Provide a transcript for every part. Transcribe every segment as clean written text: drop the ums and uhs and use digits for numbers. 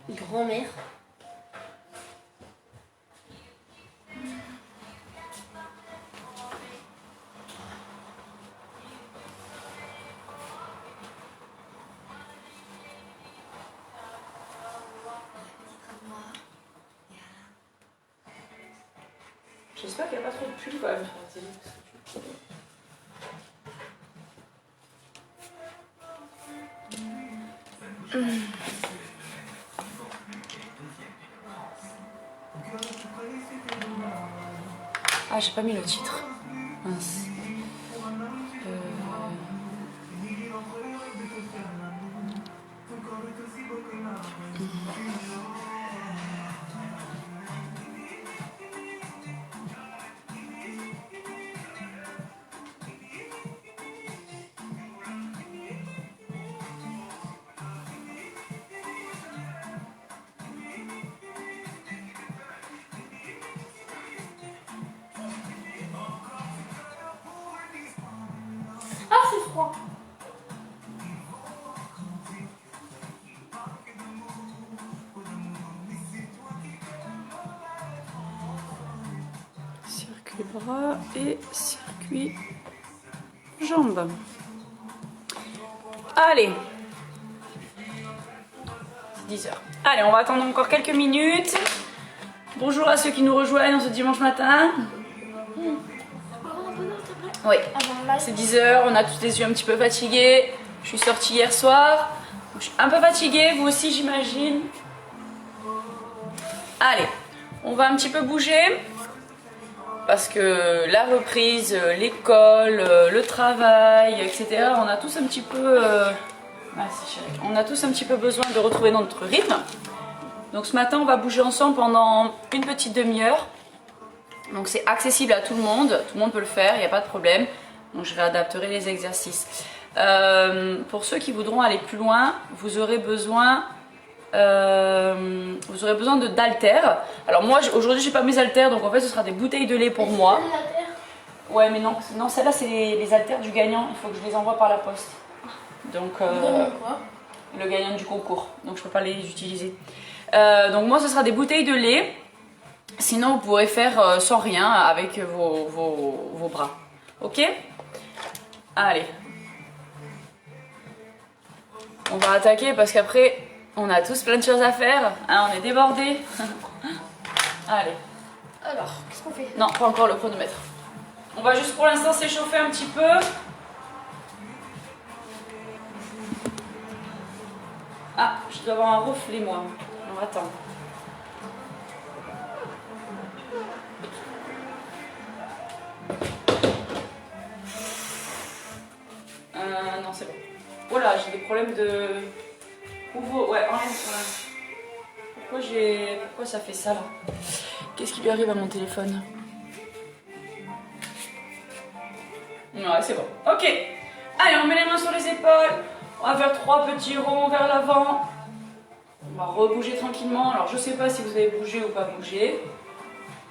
Grand-mère. J'espère qu'il n'y a pas trop de pulls quand même sur la télé. Ah, j'ai pas mis le titre. Mince. Ah, c'est froid. Circuit bras et circuit jambes. Allez. 10 heures. Allez, on va attendre encore quelques minutes. Bonjour à ceux qui nous rejoignent ce dimanche matin. Oui, c'est 10 heures, on a tous les yeux un petit peu fatigués. Je suis sortie hier soir. Je suis un peu fatiguée, vous aussi j'imagine. Allez, on va un petit peu bouger. Parce que la reprise, l'école, le travail, etc. On a tous un petit peu... on a tous un petit peu besoin de retrouver notre rythme. Donc ce matin, on va bouger ensemble pendant une petite demi-heure. Donc c'est accessible à tout le monde peut le faire, il n'y a pas de problème. Donc je réadapterai les exercices. Pour ceux qui voudront aller plus loin, vous aurez besoin d'haltères. Alors moi aujourd'hui j'ai pas mes haltères, donc en fait ce sera des bouteilles de lait pour moi. Ouais mais non, celles-là c'est les haltères du gagnant, il faut que je les envoie par la poste. Donc le gagnant du concours, donc je peux pas les utiliser. Donc moi ce sera des bouteilles de lait. Sinon, vous pourrez faire sans rien avec vos bras. Ok? Allez. On va attaquer parce qu'après, on a tous plein de choses à faire. Hein, on est débordés. Allez. Alors, qu'est-ce qu'on fait? Non, pas encore le chronomètre. On va juste pour l'instant s'échauffer un petit peu. Ah, je dois avoir un reflet moi. Alors attends. Non, c'est bon. Voilà, j'ai des problèmes de... Ouais, enlève. Pourquoi ça fait ça là? Qu'est-ce qui lui arrive à mon téléphone? Ouais, c'est bon. Ok. Allez, on met les mains sur les épaules. On va faire 3 petits ronds vers l'avant. On va rebouger tranquillement. Alors, je sais pas si vous avez bougé ou pas bougé.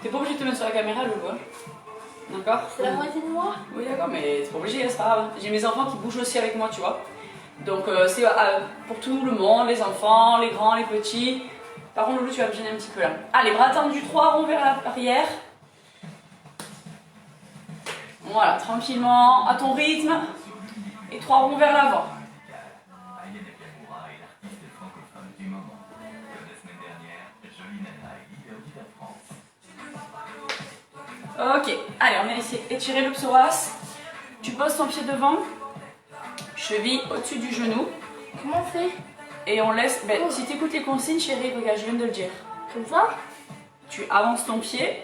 T'es pas obligé de te mettre sur la caméra, le voit. D'accord? C'est la moitié de moi? Oui, d'accord, mais c'est pas obligé, c'est pas grave. J'ai mes enfants qui bougent aussi avec moi, tu vois. Donc, c'est pour tout le monde, les enfants, les grands, les petits. Par contre, Loulou, tu vas me gêner un petit peu là. Allez, bras tendus, 3 ronds vers l'arrière. Voilà, tranquillement, à ton rythme. Et 3 ronds vers l'avant. Ok, allez, on vient essayer d'étirer le psoas. Tu poses ton pied devant, cheville au-dessus du genou. Comment on fait? Et on laisse. Ben, si tu écoutes les consignes, chérie, regarde, je viens de le dire. Comme ça? Tu avances ton pied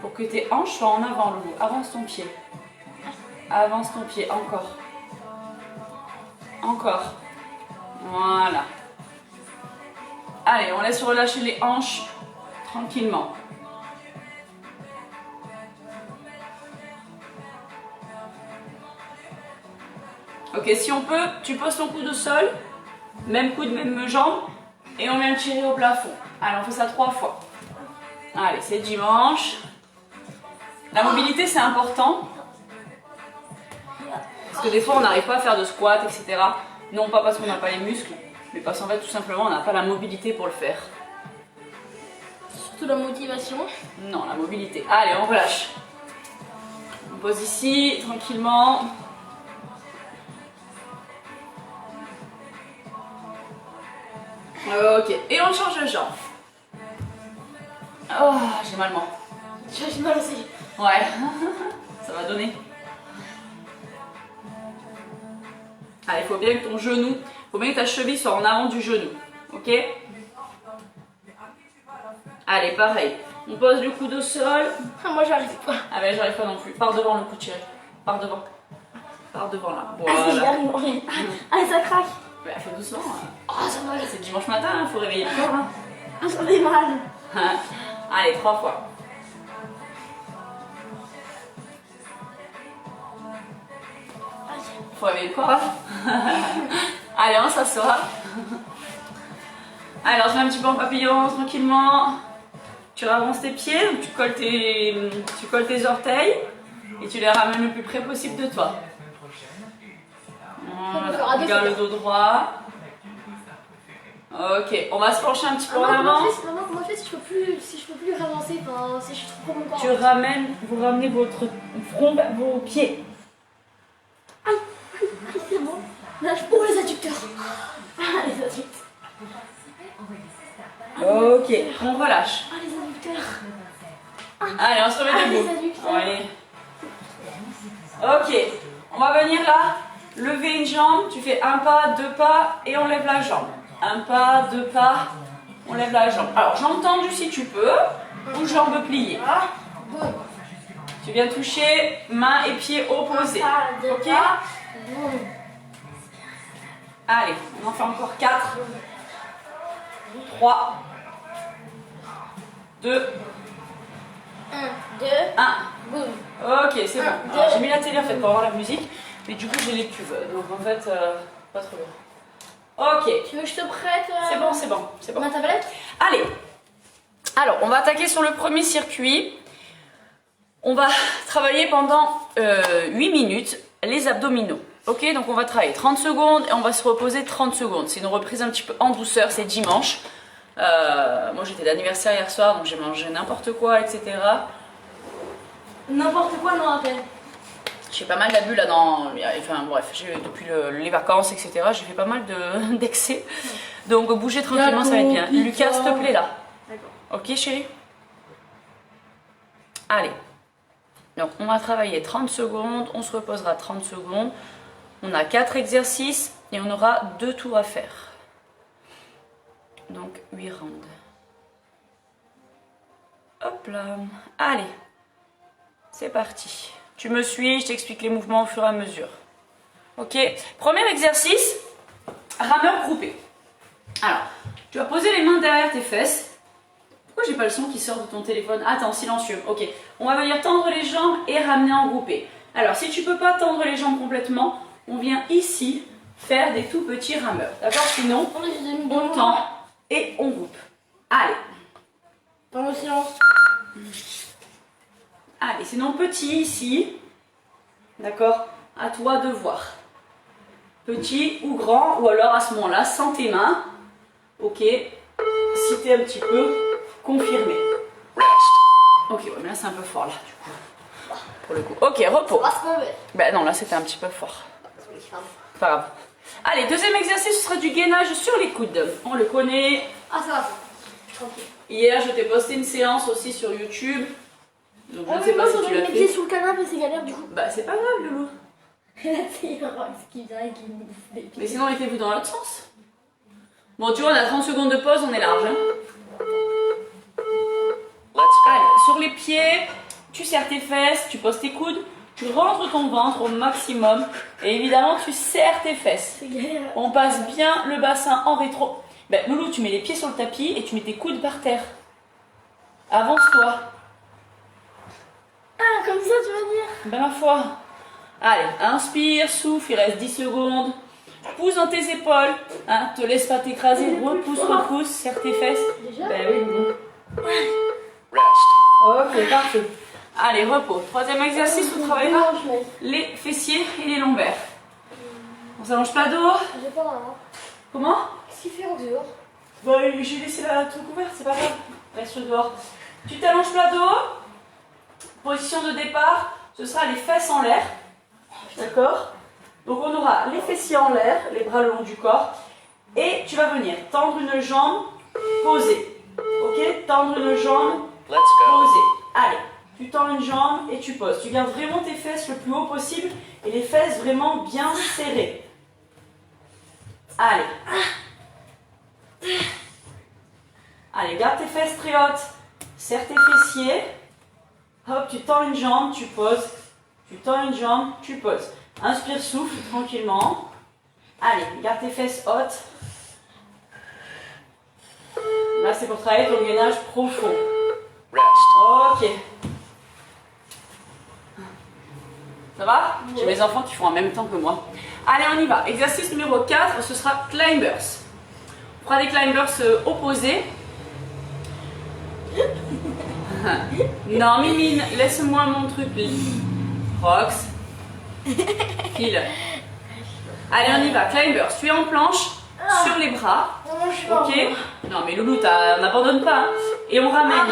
pour que tes hanches soient en avant, Loulou. Avance ton pied. Avance ton pied, encore. Encore. Voilà. Allez, on laisse relâcher les hanches tranquillement. Ok, si on peut, tu poses ton coude au sol, même coude, même jambe, et on vient tirer au plafond. Allez, on fait ça 3 fois. Allez, c'est dimanche. La mobilité, c'est important. Parce que des fois, on n'arrive pas à faire de squat, etc. Non pas parce qu'on n'a pas les muscles, mais parce qu'en fait, tout simplement, on n'a pas la mobilité pour le faire. Surtout la motivation. Non, la mobilité. Allez, on relâche. On pose ici, tranquillement. Ok, et on change de jambe. Oh, j'ai mal moi. J'ai mal aussi. Ouais, ça va donner. Allez, il faut bien que ton genou, faut bien que ta cheville soit en avant du genou. Ok? Allez, pareil. On pose le coude au sol. Ah, moi j'arrive pas. Ah ben j'arrive pas non plus. Par devant le coup tiré. Par devant. Par devant là. Ah, si, j'y Voilà. arrive. Ouais. Ah, ça craque. Bah, fais doucement. Hein. Oh, ça mal. C'est dimanche matin, hein, faut réveiller le corps. Hein. Ah, ça fait mal. Hein. Allez, 3 fois. Faut réveiller le corps. Hein. Allez, on s'assoit. Alors, je mets un petit peu en papillon tranquillement. Tu ravances tes pieds, donc tu colles tes orteils et tu les ramènes le plus près possible de toi. Voilà, regarde le dos droit. Ok, on va se pencher un petit peu en avant. Comment je fais si je peux plus avancer, enfin, si je suis trop mon corps. Vous ramenez votre front vers vos pieds. Aïe, c'est bon. Là, je prends les adducteurs. Ah, les adducteurs. Ok, on relâche. Ah, les adducteurs. Allez, on se remet les debout. adducteurs. Allez. Ok, on va venir là, lever une jambe, tu fais un pas, 2 pas et on lève la jambe. Un pas, 2 pas, on lève la jambe. Alors, jambe tendue si tu peux, ou jambe pliée. Ah, bon. Tu viens toucher mains et pieds opposés. Ok. Bon. Allez, on en fait encore 4, 3, 2, 1, 2, 1. boum. Ok, c'est bon. Un, Alors, deux. j'ai mis la télé en fait pour avoir la musique, mais du coup j'ai les pubs, donc en fait, pas trop bien. Ok, Tu veux que je te prête c'est bon, c'est bon, c'est bon. ma tablette? Allez, alors on va attaquer sur le premier circuit. On va travailler pendant 8 minutes les abdominaux. Ok, donc on va travailler 30 secondes et on va se reposer 30 secondes. C'est une reprise un petit peu en douceur, c'est dimanche. Moi j'étais d'anniversaire hier soir, donc j'ai mangé n'importe quoi, etc. N'importe quoi, non, à peine. J'ai pas mal d'abus là enfin bref, depuis les vacances, etc. J'ai fait pas mal d'excès. Donc bouger tranquillement, ça va être bien. Lucas, s'il te plaît là. D'accord. Ok chérie? Allez. Donc on va travailler 30 secondes, on se reposera 30 secondes. On a 4 exercices et on aura 2 tours à faire. Donc 8 rounds. Hop là. Allez. C'est parti. Tu me suis, je t'explique les mouvements au fur et à mesure. Ok. Premier exercice, rameur groupé. Alors, tu vas poser les mains derrière tes fesses. Pourquoi j'ai pas le son qui sort de ton téléphone? Attends, silencieux. Ok. On va venir tendre les jambes et ramener en groupé. Alors, si tu peux pas tendre les jambes complètement, on vient ici faire des tout petits rameurs. D'accord? Sinon, on tend et on groupe. Allez. Dans le silence. Allez, sinon petit ici. D'accord? À toi de voir. Petit ou grand, ou alors à ce moment-là, sans tes mains. Ok? Si t'es un petit peu confirmé. Ok, ouais, mais là c'est un peu fort là, du coup. Pour le coup. Ok, repos. Ah, c'est mauvais. Ben non, là c'était un petit peu fort. Pas grave. Allez, deuxième exercice, ce sera du gainage sur les coudes. On le connaît. Ah, ça va. Tranquille. Hier, je t'ai posté une séance aussi sur YouTube. Donc je Ah, ne mais sais moi, pas si quand tu je l'as mets mes pieds fait. sous le canapé, c'est galère du coup. Bah c'est pas grave, Loulou. Et là, c'est un Rox qui vient et qui me bouffe des pieds. Mais sinon, mettez-vous dans l'autre sens. Bon, tu vois, on a 30 secondes de pause, on est large. Hein. Allez, sur les pieds, tu serres tes fesses, tu poses tes coudes, tu rentres ton ventre au maximum. Et évidemment, tu serres tes fesses. C'est galère. On passe bien le bassin en rétro. Ben, Loulou, tu mets les pieds sur le tapis et tu mets tes coudes par terre. Avance-toi. Ah, comme ça, tu vas dire. Ben, ma foi. Allez, inspire, souffle, il reste 10 secondes. Pousse dans tes épaules. Hein, te laisse pas t'écraser. Repousse, repousse, serre tes fesses. Déjà Ben oui, bon. Ok, parfait. Allez, repos. Troisième exercice, on travaillera Non, je mets. les fessiers et les lombaires. On s'allonge pas dos. J'ai pas là. Comment? Qu'est-ce qu'il fait en dehors? Bah, j'ai laissé la tout couverte, c'est pas grave. Reste dehors. Tu t'allonges plat dos. Position de départ, ce sera les fesses en l'air. D'accord? Donc on aura les fessiers en l'air, les bras le long du corps. Et tu vas venir tendre une jambe, poser. Ok? Tendre une jambe, poser. Allez, tu tends une jambe et tu poses. Tu gardes vraiment tes fesses le plus haut possible et les fesses vraiment bien serrées. Allez. Allez, garde tes fesses très hautes. Serre tes fessiers. Hop, tu tends une jambe, tu poses. Tu tends une jambe, tu poses. Inspire, souffle tranquillement. Allez, garde tes fesses hautes. Là, c'est pour travailler ton gainage profond. Ok. Ça va? J'ai mes enfants qui font en même temps que moi. Allez, on y va. Exercice numéro 4, ce sera climbers. On fera des climbers opposés. Non, Mimine, laisse-moi mon truc. Rox. File. Allez, on y va. Climbers. Tu es en planche, sur les bras. Non, je suis pas. Ok? Non, mais Loulou, on n'abandonne pas. Hein. Et on ramène.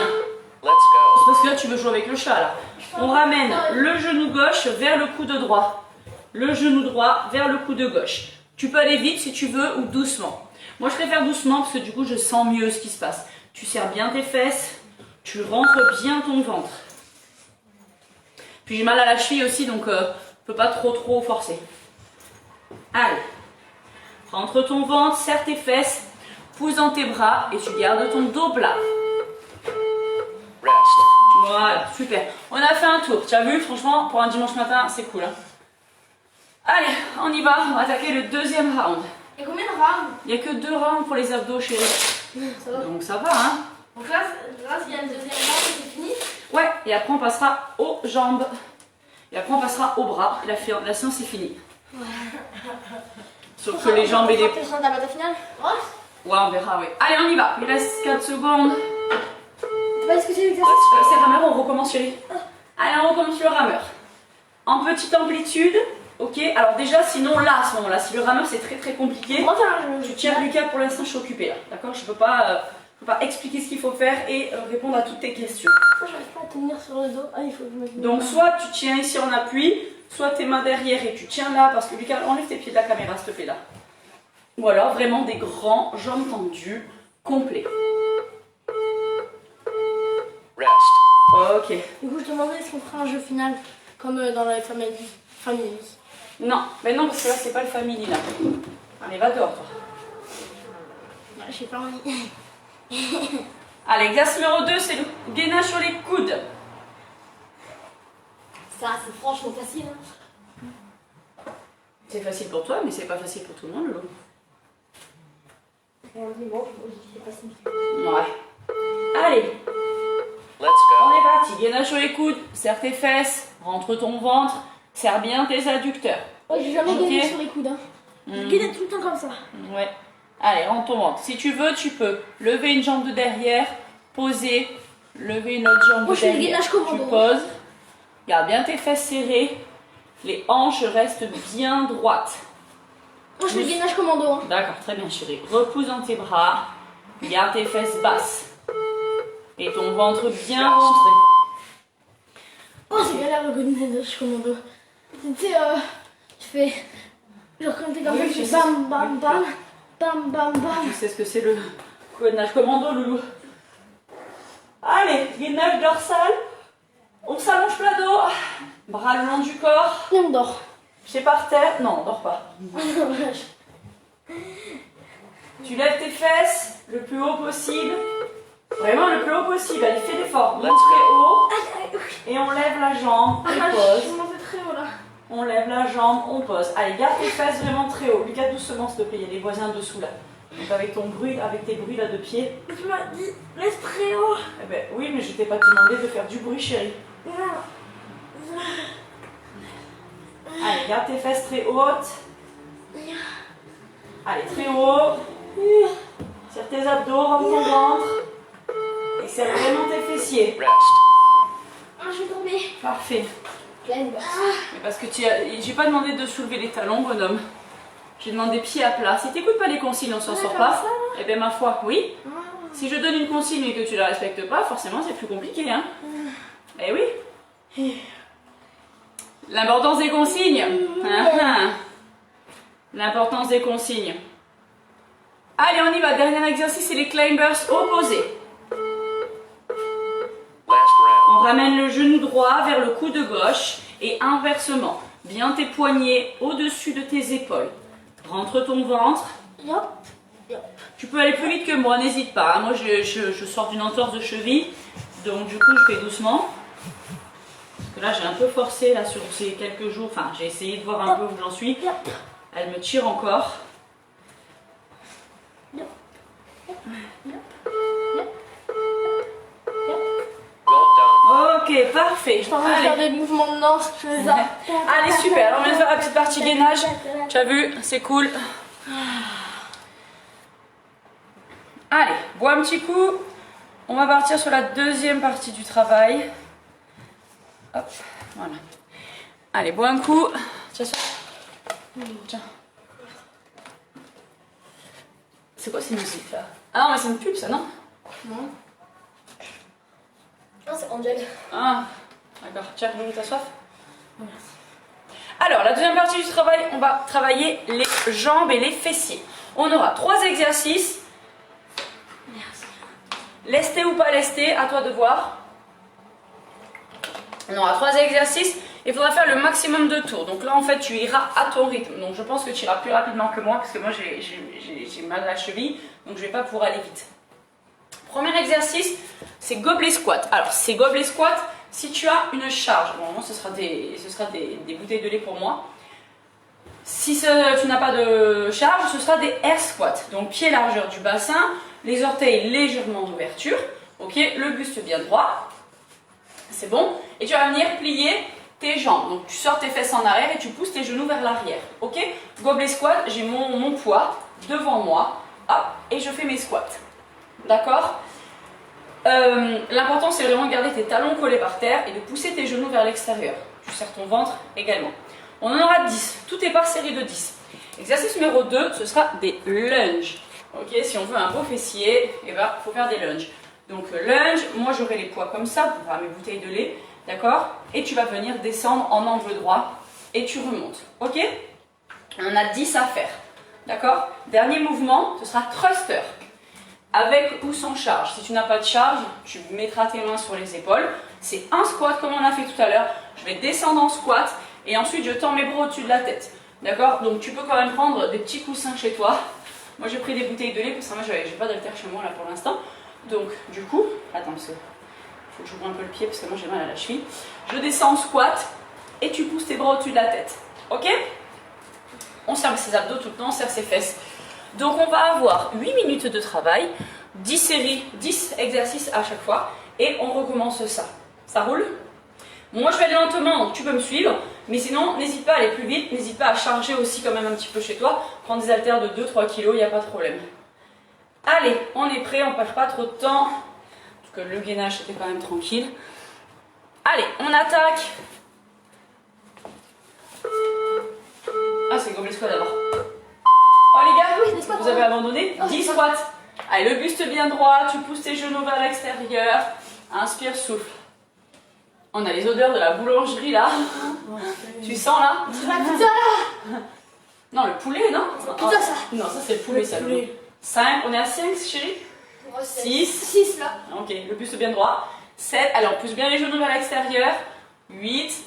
C'est parce que là, tu veux jouer avec le chat, là. On ramène le genou gauche vers le coude droit. Le genou droit vers le coude gauche. Tu peux aller vite si tu veux ou doucement. Moi, je préfère doucement parce que du coup, je sens mieux ce qui se passe. Tu serres bien tes fesses. Tu rentres bien ton ventre. Puis j'ai mal à la cheville aussi, donc je peux pas trop forcer. Allez. Rentre ton ventre, serre tes fesses, pousse dans tes bras et tu gardes ton dos plat. Voilà, super. On a fait un tour. Tu as vu, franchement, pour un dimanche matin, c'est cool. Hein. Allez, on y va. On va attaquer le deuxième round. Il y a combien de rounds? Il n'y a que 2 rounds pour les abdos, chérie. Ça va. Donc ça va, hein. Donc là, s'il y a une deuxième round, c'est fini. Ouais, et après on passera aux jambes. Et après on passera aux bras. La séance est finie. Sauf que les jambes et les... Tu sens ta batte finale? Ouais, on verra, oui. Allez, on y va. Il reste 4 secondes. Tu vas discuter l'exercice? C'est rameur, on recommence chérie. Allez, on recommence le rameur. En petite amplitude. Ok, alors déjà, sinon là, à ce moment-là, si le rameur c'est très compliqué, On va faire un jeu. tu tiens Lucas, pour l'instant je suis occupée là, d'accord? Je peux pas expliquer ce qu'il faut faire et répondre à toutes tes questions. Moi, j'arrive pas à tenir sur le dos. Ah, il faut que je mette. Donc soit tu tiens ici en appui, soit tes mains derrière et tu tiens là, parce que Lucas, enlève tes pieds de la caméra s'il te plaît là. Ou alors vraiment des grands jambes tendues, complets. Ok. Du coup, je te demandais est-ce qu'on fera un jeu final comme dans la famille. Non, mais non, parce que là c'est pas le family là. Allez, va dehors toi. J'ai pas envie. Allez, exercice numéro 2, c'est le gainage sur les coudes. Ça, c'est franchement facile. Hein. C'est facile pour toi, mais c'est pas facile pour tout le monde, Lolo. Et on dit bon, c'est facile. Ouais. Allez. On est parti. Gainage sur les coudes, serre tes fesses, rentre ton ventre, serre bien tes adducteurs. Oh, j'ai jamais Ok. gagné sur les coudes. Hein. J'ai gagné tout le temps comme ça. Ouais. Allez, rentre ton ventre. Si tu veux, tu peux lever une jambe de derrière, poser, lever une autre jambe Moi, de je fais le derrière. gainage commando. Tu poses. Garde bien tes fesses serrées. Les hanches restent bien droites. Moi, je fais le gainage commando. Hein. D'accord, très bien chérie. Repousse dans tes bras. Garde tes fesses basses. Et ton ventre bien rentré. Oh, c'est galère le gainage commando. Tu sais, tu fais. Genre, quand t'es comme ça, Oui, tu je fais sais. bam bam bam. Bam bam bam. Tu sais ce que c'est le gainage commando, Loulou. Allez, gainage dorsal. On s'allonge plat dos. Bras le long du corps. Et on dort. Pieds par terre. Non, on dort pas. Tu lèves tes fesses le plus haut possible. Vraiment le plus haut possible. Allez, fais l'effort. Monte très haut. Et on lève la jambe. Et pose. Je m'en fais très haut là. On lève la jambe, on pose. Allez, garde tes fesses vraiment très haut. Lucas, doucement s'il te plaît. Il y a des voisins dessous là. Donc avec ton bruit, avec tes bruits là de pied. Tu m'as dit, laisse très haut. Eh ben oui, mais je t'ai pas demandé de faire du bruit, chérie. Allez, garde tes fesses très hautes. Allez, très haut. Serre tes abdos, rentre ton ventre. Et serre vraiment tes fessiers. Ah, je vais tomber. Parfait. Pleine bosse. Mais parce que j'ai pas demandé de soulever les talons, bonhomme. J'ai demandé pied à plat. Si t'écoutes pas les consignes, on s'en sort pas. Eh bien, ma foi, oui. Si je donne une consigne et que tu la respectes pas, forcément, c'est plus compliqué, hein. Eh oui. L'importance des consignes. L'importance des consignes. Allez, on y va. Dernier exercice, c'est les climbers opposés. On ramène le genou droit vers le coude gauche et inversement. Bien tes poignets au-dessus de tes épaules. Rentre ton ventre. Tu peux aller plus vite que moi, n'hésite pas. Moi, je sors d'une entorse de cheville, donc du coup, je fais doucement. Parce que là, j'ai un peu forcé là, sur ces quelques jours. Enfin, j'ai essayé de voir un peu où j'en suis. Elle me tire encore. Ok, parfait. Je t'en vais faire des mouvements de danse. Allez, super. Alors, on vient de faire la petite partie gainage. Tu as vu, c'est cool. Allez, bois un petit coup. On va partir sur la deuxième partie du travail. Hop, voilà. Allez, bois un coup. Tiens ça. Tiens. C'est quoi ces musiques là? Ah non, mais c'est une pub ça, non? Non. Non, c'est Angel. Ah, d'accord. Tiens, t'as soif? Alors, la deuxième partie du travail, on va travailler les jambes et les fessiers. On aura 3 exercices. Lesté ou pas lesté, à toi de voir. On aura 3 exercices. Il faudra faire le maximum de tours. Donc là, en fait, tu iras à ton rythme. Donc je pense que tu iras plus rapidement que moi parce que moi, j'ai mal à la cheville. Donc je ne vais pas pouvoir aller vite. Premier exercice, c'est gobelet squat. Alors, c'est gobelet squat si tu as une charge. Bon, moi, ce sera des bouteilles de lait pour moi. Si tu n'as pas de charge, ce sera des air squats. Donc, pied largeur du bassin, les orteils légèrement d'ouverture. Ok, le buste bien droit. C'est bon. Et tu vas venir plier tes jambes. Donc, tu sors tes fesses en arrière et tu pousses tes genoux vers l'arrière. Ok, gobelet squat, j'ai mon poids devant moi. Hop, et je fais mes squats. D'accord. L'important, c'est vraiment de garder tes talons collés par terre et de pousser tes genoux vers l'extérieur. Tu serres ton ventre également. On en aura 10. Tout est par série de 10. Exercice numéro 2, ce sera des lunges. Ok, si on veut un beau fessier, il faut faire des lunges. Donc lunge, moi j'aurai les poids comme ça pour faire mes bouteilles de lait. D'accord. Et tu vas venir descendre en angle droit et tu remontes. Ok. On a 10 à faire. D'accord. Dernier mouvement, ce sera thruster. Avec ou sans charge. Si tu n'as pas de charge, tu mettras tes mains sur les épaules. C'est un squat comme on a fait tout à l'heure. Je vais descendre en squat et ensuite je tends mes bras au-dessus de la tête. D'accord. Donc tu peux quand même prendre des petits coussins chez toi. Moi j'ai pris des bouteilles de lait parce que moi j'ai pas d'haltère chez moi là pour l'instant. Donc du coup, attends, il faut que j'ouvre un peu le pied parce que moi j'ai mal à la cheville. Je descends en squat et tu pousses tes bras au-dessus de la tête. Ok. On serre ses abdos tout le temps, on serre ses fesses. Donc on va avoir 8 minutes de travail, 10 séries, 10 exercices à chaque fois et on recommence ça. Ça roule? Moi je vais aller lentement, donc tu peux me suivre, mais sinon n'hésite pas à aller plus vite, n'hésite pas à charger aussi quand même un petit peu chez toi, prendre des haltères de 2-3 kg, il n'y a pas de problème. Allez, on est prêt, on ne perd pas trop de temps, parce que le gainage c'était quand même tranquille. Allez, on attaque. Ah, c'est gobelet squat d'abord. Oh les gars, vous avez abandonné? 10 squats. Allez, le buste bien droit, tu pousses tes genoux vers l'extérieur. Inspire, souffle. On a les odeurs de la boulangerie là. Tu sens là? C'est la pizza là. Non, le poulet, non? Pizza ça. Non, ça c'est le poulet, ça. 5, on est à 5 chérie? 6. 6 là. Ok, le buste bien droit. 7, alors on pousse bien les genoux vers l'extérieur. 8.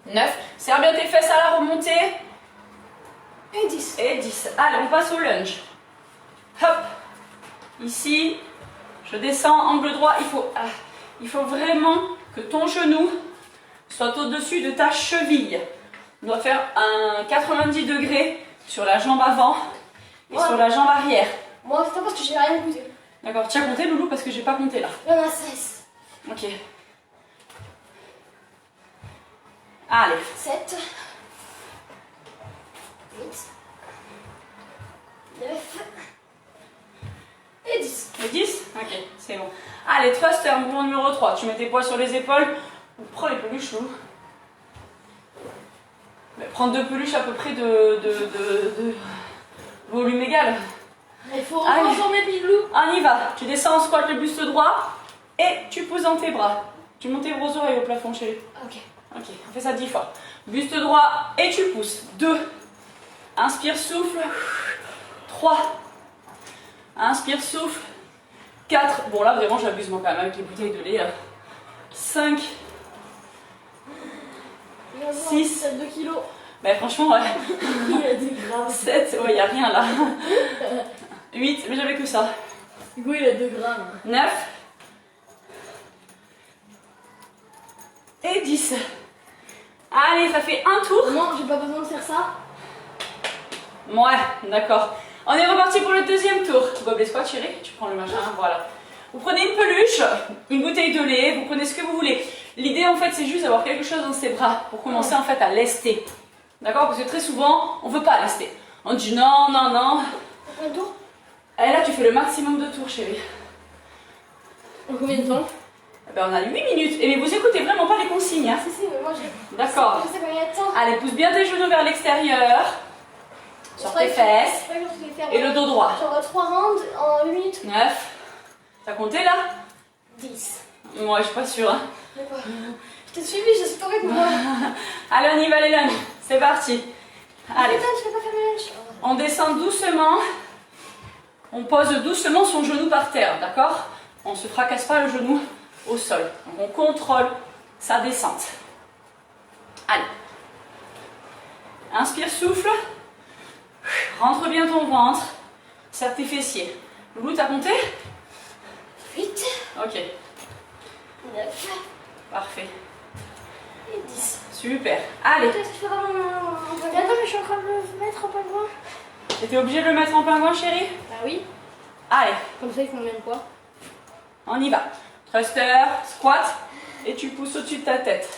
9. Serre bien tes fesses à la remontée. Et 10. Et 10. Allez, on passe au lunge. Hop. Ici, je descends, angle droit. Il faut vraiment que ton genou soit au-dessus de ta cheville. On doit faire un 90 degrés sur la jambe avant et sur la jambe arrière. Moi, c'est pas parce que j'ai rien goûté. D'accord, tu as compté Loulou parce que j'ai pas compté là. Il y en a 16. Ok. Allez. 7. 8. 9. Et 10. Et 10. Ok, c'est bon. Allez, thruster, mouvement numéro 3. Tu mets tes poids sur les épaules. Ou prends les peluches, Lou. Prends 2 peluches à peu près de volume égal. Il faut transformer Bilou. On y va. Tu descends en squat le buste droit et tu poses dans tes bras. Tu montes tes gros oreilles au plafond, chérie. Ok. Ok, on fait ça 10 fois. Buste droit et tu pousses. 2. Inspire, souffle. 3. Inspire, souffle. 4. Bon, là, vraiment, j'abuse moi quand même avec les bouteilles de lait. 5. 6. 2 kilos. Mais franchement, ouais. Il y a des grammes. 7. Ouais, il n'y a rien là. 8. Mais j'avais que ça. Hugo, il a 2 grammes. 9. Et 10. Allez, ça fait un tour. Non, j'ai pas besoin de faire ça. Ouais, d'accord. On est reparti pour le deuxième tour. Bob les squats, chérie, tu prends le machin, voilà. Vous prenez une peluche, une bouteille de lait, vous prenez ce que vous voulez. L'idée en fait c'est juste d'avoir quelque chose dans ses bras pour commencer en fait à lester. D'accord? Parce que très souvent, on veut pas lester. On dit non, non, non. Un tour. Et là tu fais le maximum de tours, chérie. En combien de temps? Eh ben, on a 8 minutes. Et mais vous écoutez vraiment pas les consignes. Hein? Si, mais moi j'ai. D'accord. Je sais combien de temps. Allez, pousse bien tes genoux vers l'extérieur. Sur tes fesses. Et le dos droit. Genre 3 rounds en 8 minutes. 9. T'as compté là? 10. Moi je suis pas sûre. Hein. Je t'ai suivi, je suis tombée avec moi. Allez, on y va les lunges. C'est parti. Allez. Putain, je peux pas faire le lunch. On descend doucement. On pose doucement son genou par terre, d'accord? On se fracasse pas le genou au sol. Donc on contrôle sa descente. Allez. Inspire, souffle. Rentre bien ton ventre. Serre tes fessiers. Loulou, t'as compté? 8. Ok. 9. Parfait. Et 10. Super. Allez. Est-ce que je peux pas mon. Attends, mais je suis en train de le mettre en pingouin. T'étais obligé de le mettre en pingouin, chérie? Bah oui. Allez. Comme ça, il faut même quoi? On y va. Thruster, squat, et tu pousses au-dessus de ta tête.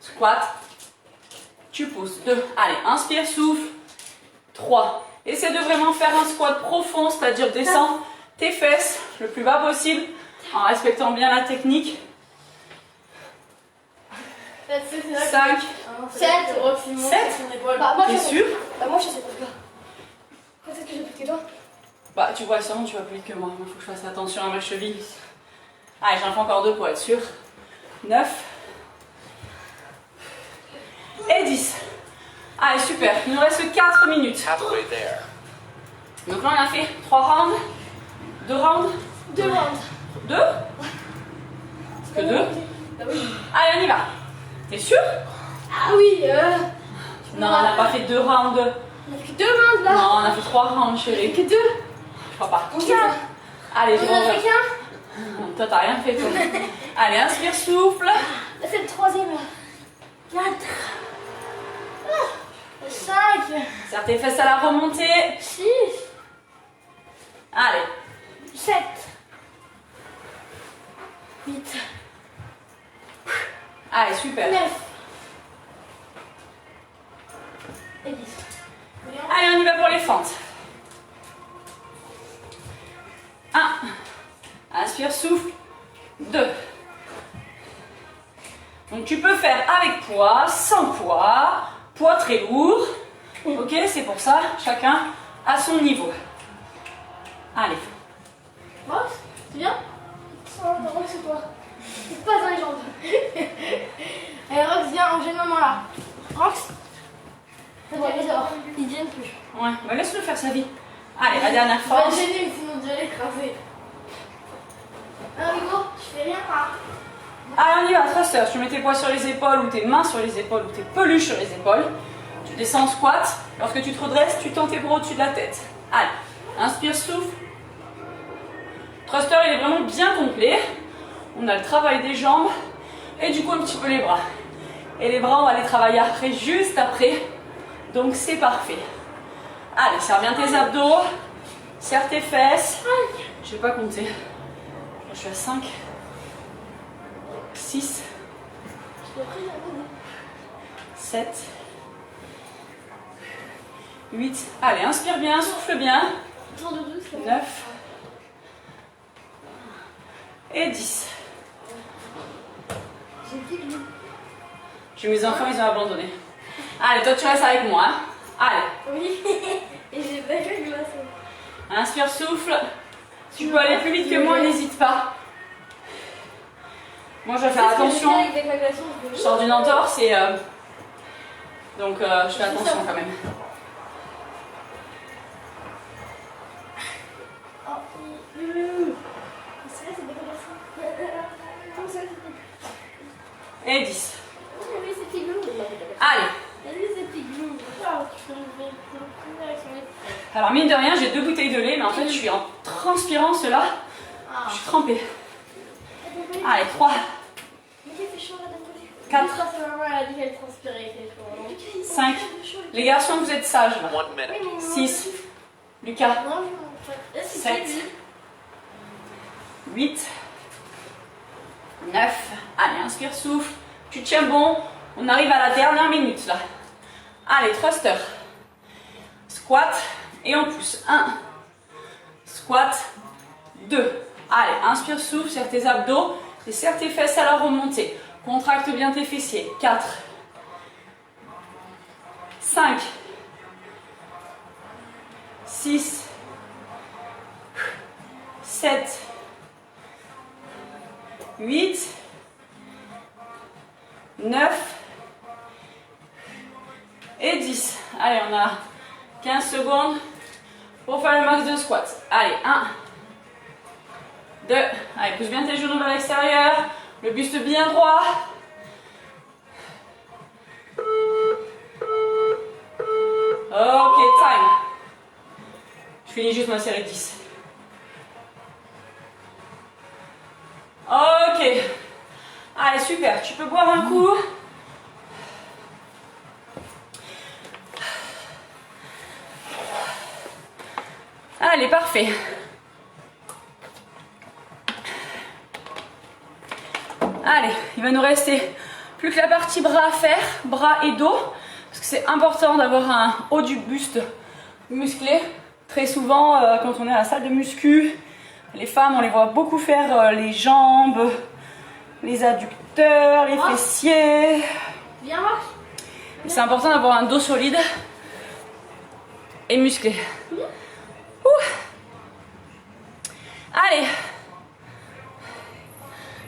Squat, tu pousses. 2. Allez, inspire, souffle. 3. Essaie de vraiment faire un squat profond, c'est-à-dire descends tes fesses le plus bas possible, en respectant bien la technique. 5. 7. 7. Bah, moi, T'es je sais. sûr? Bah, moi, je sais pas. Peut-être que j'ai plus que toi. Bah, tu vois, sûrement tu vas plus vite que moi. Il faut que je fasse attention à ma cheville. Allez, j'en fais encore 2 pour être sûr. 9. Et 10. Allez, super. Il nous reste 4 minutes. Halfway there. Donc là, on a fait 3 rounds. 2 rounds. 2 rounds. 2? Que 2? Bah oui. Allez, on y va. T'es sûr? Ah oui, Non, on n'a pas fait 2 rounds. On a fait 2 rounds là. Non, on a fait 3 rounds, chérie. Que 2. Je crois pas. On tient. Allez, On a fait qu'un. Toi, t'as rien fait, toi. Allez, inspire, souffle. Là, c'est le 3e là. 4. 5. Serre tes fesses à la remontée. 6. Allez. 7. 8. Allez, super. 9. Et 10. Allez, on y va pour les fentes. 1. Inspire, souffle. 2. Donc tu peux faire avec poids, sans poids, poids très lourd. Ok, c'est pour ça, chacun à son niveau. Allez. Rox, c'est bien? Rox, c'est toi. C'est pas dans les jambes. Allez, Rox, viens, enchaîne maman là. Rox. Il ne gêne plus. Ouais, bah laisse-le faire sa vie. Allez, la dernière On va fois. le gêner, sinon tu vas l'écraser. Ah, Hugo, tu fais rien là. Allez, on y va, thruster. Tu mets tes poids sur les épaules ou tes mains sur les épaules ou tes peluches sur les épaules. Tu descends en squat. Lorsque tu te redresses, tu tends tes bras au-dessus de la tête. Allez, inspire, souffle. Thruster, il est vraiment bien complet. On a le travail des jambes et du coup un petit peu les bras. Et les bras, on va les travailler après, juste après. Donc c'est parfait. Allez, serre bien tes abdos. Serre tes fesses. Je vais pas compter. Je suis à 5. 6. 7. 8. Allez, inspire bien, souffle bien. 9. Et 10. J'ai dit que J'ai mes enfants, ils ont abandonné. Allez, toi tu restes avec moi. Hein. Allez. oui. Et j'ai pas eu le glaçon. Inspire, souffle. Si tu peux aller plus vite que moi, n'hésite pas. Moi je vais faire attention. Je sors d'une entorse et donc je fais attention quand même. Et 10. Allez. Alors mine de rien, j'ai 2 bouteilles de lait, mais en fait je suis en transpirant cela. Je suis trempée. Allez, 3. 4. 5. Les garçons, vous êtes sages. 6. Lucas. 7. 8. 9. Allez, inspire, souffle. Tu tiens bon. On arrive à la dernière minute là. Allez, thruster. Squat. Et on pousse. 1. Squat. 2. Allez, inspire, souffle, serre tes abdos et serre tes fesses à la remontée. Contracte bien tes fessiers. 4. 5. 6. 7. 8. 9. Et 10. Allez, on a 15 secondes pour faire le max de squat. Allez, 1. 2. Allez, pousse bien tes genoux vers l'extérieur. Le buste bien droit. Ok, time. Je finis juste ma série 10. Ok. Allez, super. Tu peux boire un coup. Allez, parfait. Allez, il va nous rester plus que la partie bras à faire, bras et dos, parce que c'est important d'avoir un haut du buste musclé. Très souvent, quand on est à la salle de muscu, les femmes, on les voit beaucoup faire les jambes, les adducteurs, les fessiers. Viens voir. C'est important d'avoir un dos solide et musclé. Ouh. Allez.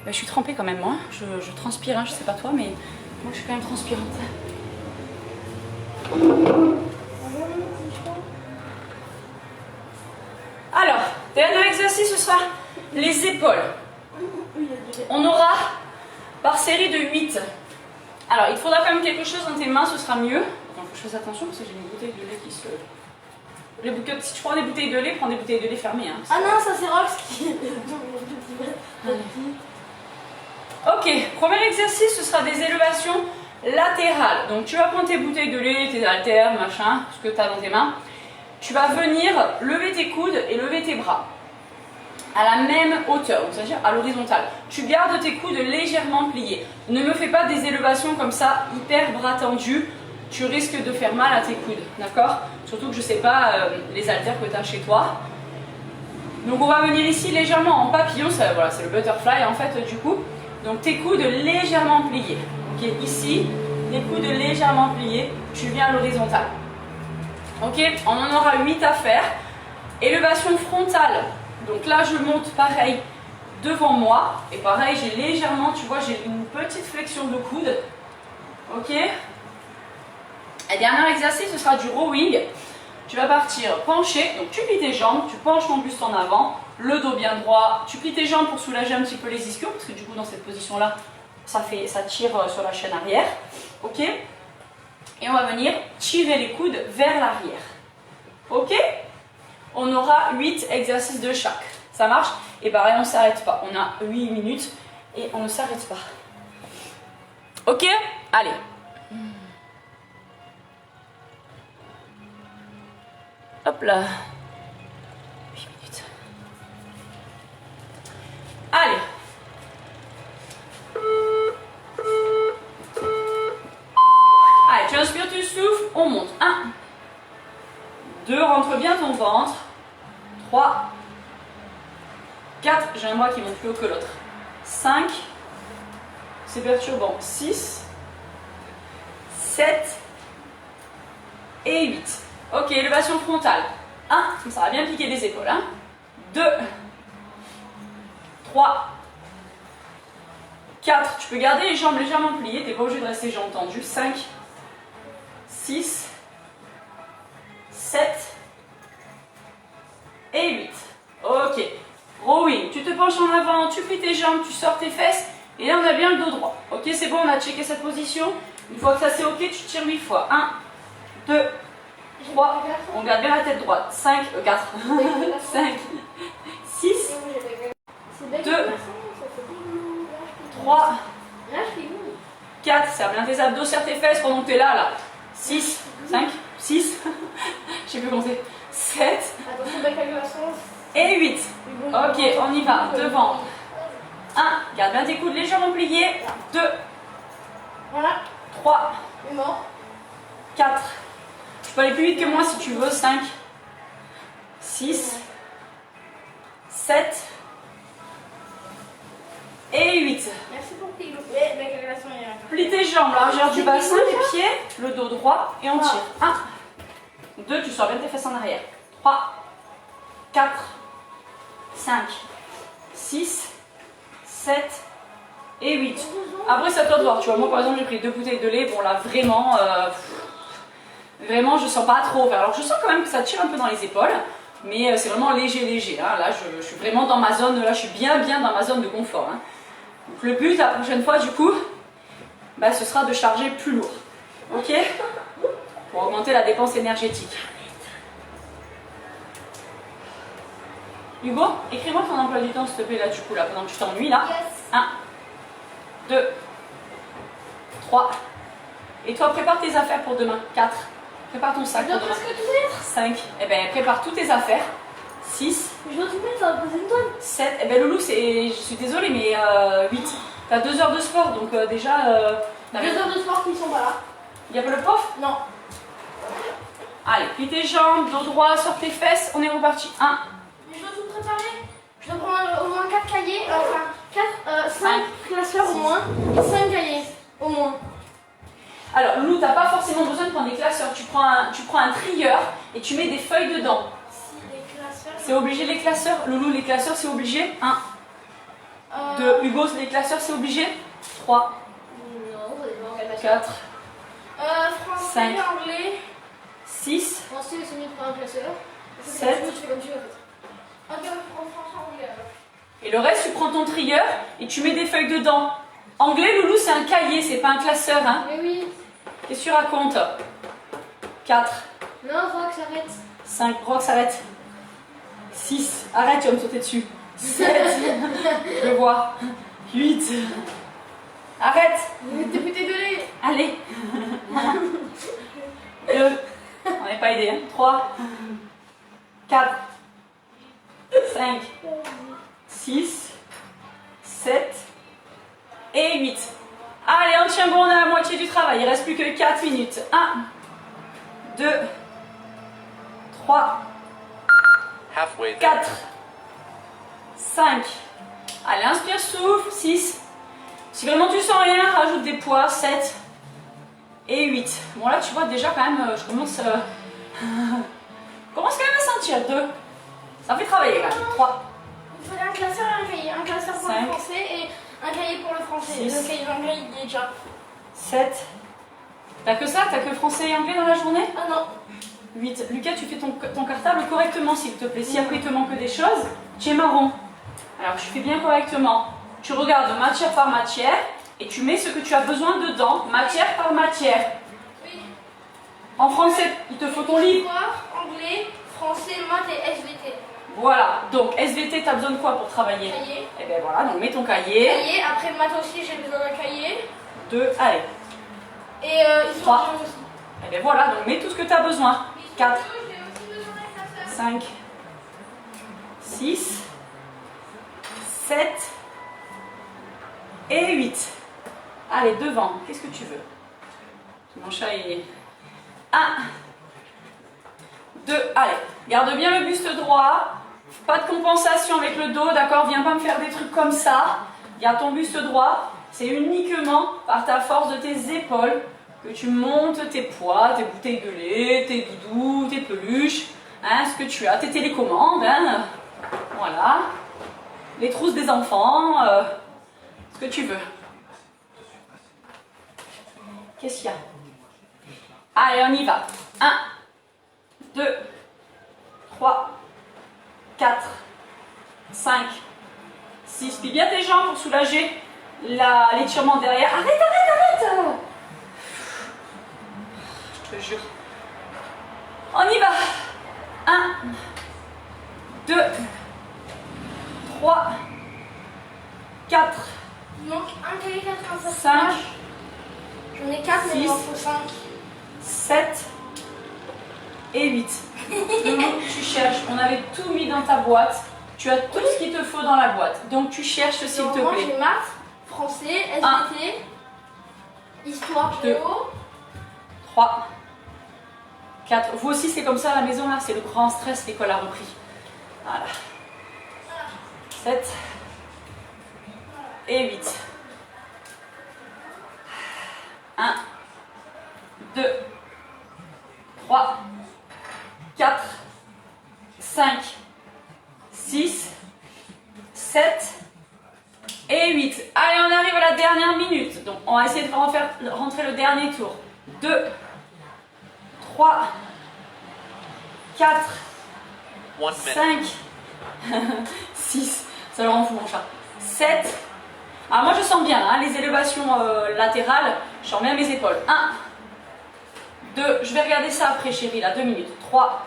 Ben, je suis trempée quand même, moi. Je transpire, hein. Je sais pas toi, mais moi je suis quand même transpirante. Alors, dernier exercice, ce sera les épaules. On aura par série de 8. Alors, il te faudra quand même quelque chose dans tes mains, ce sera mieux. Attends, faut que je fasse attention parce que j'ai une bouteille de lait qui se... Si tu prends des bouteilles de lait, prends des bouteilles de lait fermées. Hein, ah non, ça c'est Rox qui... Ok, premier exercice, ce sera des élévations latérales. Donc tu vas prendre tes bouteilles de lait, tes haltères, machin, ce que tu as dans tes mains. Tu vas venir lever tes coudes et lever tes bras à la même hauteur, c'est-à-dire à l'horizontale. Tu gardes tes coudes légèrement pliés. Ne me fais pas des élévations comme ça, hyper bras tendus. Tu risques de faire mal à tes coudes, d'accord? Surtout que je ne sais pas les haltères que tu as chez toi. Donc on va venir ici légèrement en papillon, voilà, c'est le butterfly en fait du coup. Donc tes coudes légèrement pliés. Ok, ici, les coudes légèrement pliés, tu viens à l'horizontale. Ok, on en aura 8 à faire. Élévation frontale. Donc là, je monte pareil devant moi. Et pareil, j'ai légèrement, tu vois, j'ai une petite flexion de coude. Ok. Et dernier exercice, ce sera du rowing. Tu vas partir penché, donc tu plies tes jambes, tu penches ton buste en avant, le dos bien droit, tu plies tes jambes pour soulager un petit peu les ischios, parce que du coup dans cette position-là, ça tire sur la chaîne arrière. Ok. Et on va venir tirer les coudes vers l'arrière. Ok. On aura 8 exercices de chaque. Ça marche? Et pareil, on ne s'arrête pas. On a 8 minutes et on ne s'arrête pas. Ok. Allez. Hop là. 8 minutes. Allez. Allez, tu inspires, tu souffles, on monte. 1. 2, rentre bien ton ventre. 3. 4, j'ai un bras qui monte plus haut que l'autre. 5, c'est perturbant. 6, 7 et 8. Ok, élévation frontale. 1, ça va bien piquer les épaules. 2, 3, 4, tu peux garder les jambes légèrement pliées, tu n'es pas obligé de rester les jambes tendues. 5, 6, 7 et 8. Ok. Rowing, tu te penches en avant, tu plies tes jambes, tu sors tes fesses. Et là, on a bien le dos droit. Ok, c'est bon, on a checké cette position. Une fois que ça c'est ok, tu tires 8 fois. 1, 2, 3. On garde bien la tête droite. 5, 4, 5, 6, 2, 3, 4. Serre bien tes abdos, serre tes fesses pendant que tu es là. 6, 5, 6. Je sais plus compter. 7. Et 8. Ok, on y va. Devant. 1. Garde bien tes coudes légèrement pliés. 2. Voilà. 3. 4. Tu peux aller plus vite que moi si tu veux. 5. 6. 7. Et 8. Merci pour tes calculations. Plie tes jambes, largeur du bassin, les pieds, le dos droit et on tire. 1. 2. Tu sors bien tes fesses en arrière. 3. 4. 5. 6. 7 et 8. Après, c'est à toi de voir. Tu vois, moi par exemple, j'ai pris 2 bouteilles de lait. Bon, là, vraiment, je sens pas trop. Alors, je sens quand même que ça tire un peu dans les épaules, mais c'est vraiment léger. Hein. Là, je suis vraiment dans ma zone. Là, je suis bien dans ma zone de confort. Hein. Donc, le but, la prochaine fois, du coup, bah, ce sera de charger plus lourd. Ok? Pour augmenter la dépense énergétique. Hugo, écris-moi ton emploi du temps, s'il te plaît, là, du coup, là, pendant que tu t'ennuies, là. Yes. 1, 2, 3. Et toi, prépare tes affaires pour demain. 4. Prépare ton sac Je pour dois demain. presque tout mettre. 5. Eh ben, prépare toutes tes affaires. 6. Je dois tout mettre, ça va poser une tonne. 7. Eh ben, Loulou, je suis désolée, mais 8. T'as 2 heures de sport, donc déjà... 2 heures de sport qui sont pas là. Il y a pas le prof? Non. Allez, plie tes jambes, dos droit, sors tes fesses. On est reparti. 1. Je dois tout préparer. Je dois prendre au moins 4 cahiers, enfin 5 classeurs au moins, et 5 cahiers au moins. Alors, Loulou, t'as pas forcément besoin de prendre des classeurs. Tu prends un trieur et tu mets des feuilles dedans. Si les classeurs. C'est obligé les classeurs. Loulou, les classeurs, c'est obligé. 1. 2. Hugo, les classeurs, c'est obligé. 3. Non, ça dépend quel classeur. 4. Français, 5. anglais. 6. Français, c'est mieux de prendre un classeur. 7. Tu fais comme tu veux en fait. Français, anglais alors. Et le reste, tu prends ton trieur et tu mets des feuilles dedans. Anglais, Loulou, c'est un cahier, c'est pas un classeur. Hein. Mais oui. Qu'est-ce que tu racontes? 4. Non, Rox, arrête. 5. Rox, arrête. 6. Arrête, tu vas me sauter dessus. 7. Je le vois. 8. Arrête. Des bouteilles de lait. Allez. 2. On n'est pas aidé. Hein. 3. 4. 5. 6. 7. Et 8. Allez, on tient bon, on a la moitié du travail. Il ne reste plus que 4 minutes. 1. 2. 3. 4. 5. Allez, inspire, souffle. 6. Si vraiment tu sens rien, rajoute des poids. 7. Et 8. Bon là tu vois déjà quand même, je commence quand même à sentir. 2. Ça fait travailler quand même. 3. Il faudrait un classeur et un cahier. Un classeur pour 5. le français et un cahier pour le français. 6. Le cahier d'anglais il y est déjà. 7. T'as que ça? T'as que français et anglais dans la journée? Ah non. 8. Lucas, tu fais ton cartable correctement s'il te plaît. Si après il te manque des choses, tu es marron. Alors tu fais bien correctement. Tu regardes matière par matière et tu mets ce que tu as besoin dedans, matière par matière. Oui. En français, il te faut ton livre. Histoire, anglais, français, maths et SVT. Voilà, donc SVT, tu as besoin de quoi pour travailler? Cahier. Et bien voilà, donc mets ton cahier. Cahier. Après maths aussi j'ai besoin d'un cahier. 2, allez. Et histoire 3. géo aussi. Et bien voilà, donc mets tout ce que tu as besoin. 4, J'ai aussi besoin d'un classeur. 5, 6, 7 et 8. Allez, devant, qu'est-ce que tu veux? Mon chat est... 1, 2, allez, garde bien le buste droit. Pas de compensation avec le dos, d'accord? Viens pas me faire des trucs comme ça. Garde ton buste droit. C'est uniquement par ta force de tes épaules que tu montes tes poids, tes bouteilles de lait, tes doudous, tes peluches, hein, ce que tu as, tes télécommandes, hein, voilà, les trousses des enfants, ce que tu veux. Qu'est-ce qu'il y a? Allez, on y va. 1, 2, 3, 4, 5, 6. Plie bien tes jambes pour soulager l'étirement derrière. Arrête! Je te jure. On y va. 1, 2, 3, 4, Il manque un cahier 85. 5, J'en ai 4, mais il m'en 6. faut 5. 7 et 8. Donc tu cherches, on avait tout mis dans ta boîte. Tu as tout ce qu'il te faut dans la boîte. Donc tu cherches s'il te Moi, plaît. j'ai maths, français, SVT, histoire, 2, géo. 3, 4. Vous aussi c'est comme ça à la maison là, c'est le grand stress, l'école a repris. Voilà. 7 et 8. 1, 2, 3, 4, 5, 6, 7 et 8. Allez, on arrive à la dernière minute. Donc, on va essayer de rentrer le dernier tour. 2, 3, 4, 5, 6. Ça le rend fou, mon chat. 7. Alors, moi, je sens bien hein, les élévations latérales. Je sens bien mes épaules. 1, 2. Je vais regarder ça après, chérie, là. 2 minutes. 3,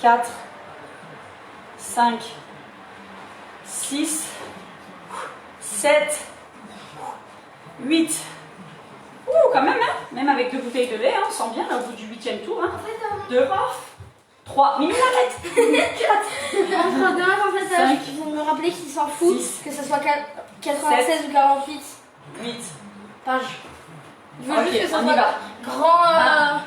4, 5, 6, 7, 8. Ouh, quand même, hein. Même avec 2 bouteilles de lait, hein, on sent bien là, au bout du 8e tour. Hein. 2, 3. Mimi, arrête. 4. Entre demain, en fait, 5, je viens de me rappeler qu'ils s'en foutent, 6, que ce soit 96 ou 48 8. pages. Je veux Ok, juste que ça on y soit va.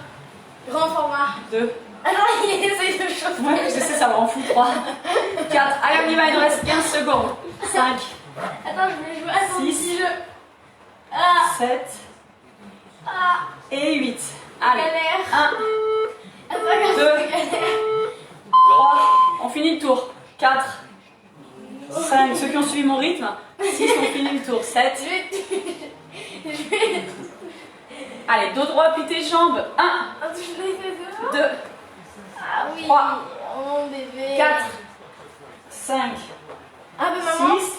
grand format. 2. Ah non, il essaye de chauffer. Ouais, je sais, ça m'en fout. 3, 4. Allez, on y va, il nous reste 15 secondes. 5, Attends, je vais jouer à son 6, petit jeu. Ah, 7 ah, et 8. Allez. galère. 1, Attends, regarde, 2, c'est galère. 3, on finit le tour. 4, 5, ceux qui ont suivi mon rythme. 6, on finit le tour. 7. Je vais... Allez, dos droit, plie tes jambes. 1, Attends, je l'ai fait dehors. 2, Ah oui. 3, Oh bébé. 4, 5, Ah bah maman, 6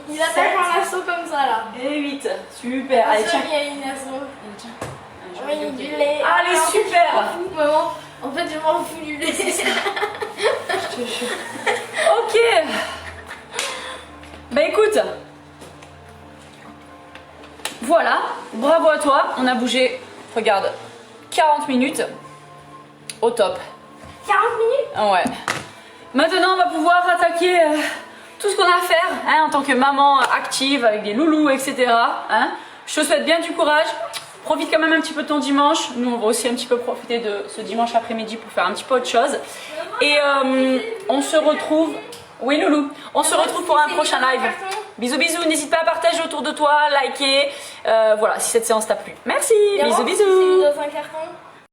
il attaque 7. un lasso comme ça là. et 8. Super. Allez, tiens. Il y a une lasso. Tiens. Oui, il y a du lait. Allez, Alors, super. je m'en fous, maman. En fait, je m'en fous du lait. Je te jure. Ok. Bah écoute. Voilà. Bravo à toi. On a bougé, regarde, 40 minutes. Au top. 40 minutes. Ouais. Maintenant, on va pouvoir attaquer tout ce qu'on a à faire hein, en tant que maman active avec des loulous, etc. Hein. Je te souhaite bien du courage. Profite quand même un petit peu de ton dimanche. Nous, on va aussi un petit peu profiter de ce dimanche après-midi pour faire un petit peu autre chose. Et on se retrouve... Oui, loulou. On se retrouve pour un prochain live. Bisous, bisous. N'hésite pas à partager autour de toi, liker. Voilà, si cette séance t'a plu. Merci. Bisous, bisous. C'est dans un carton.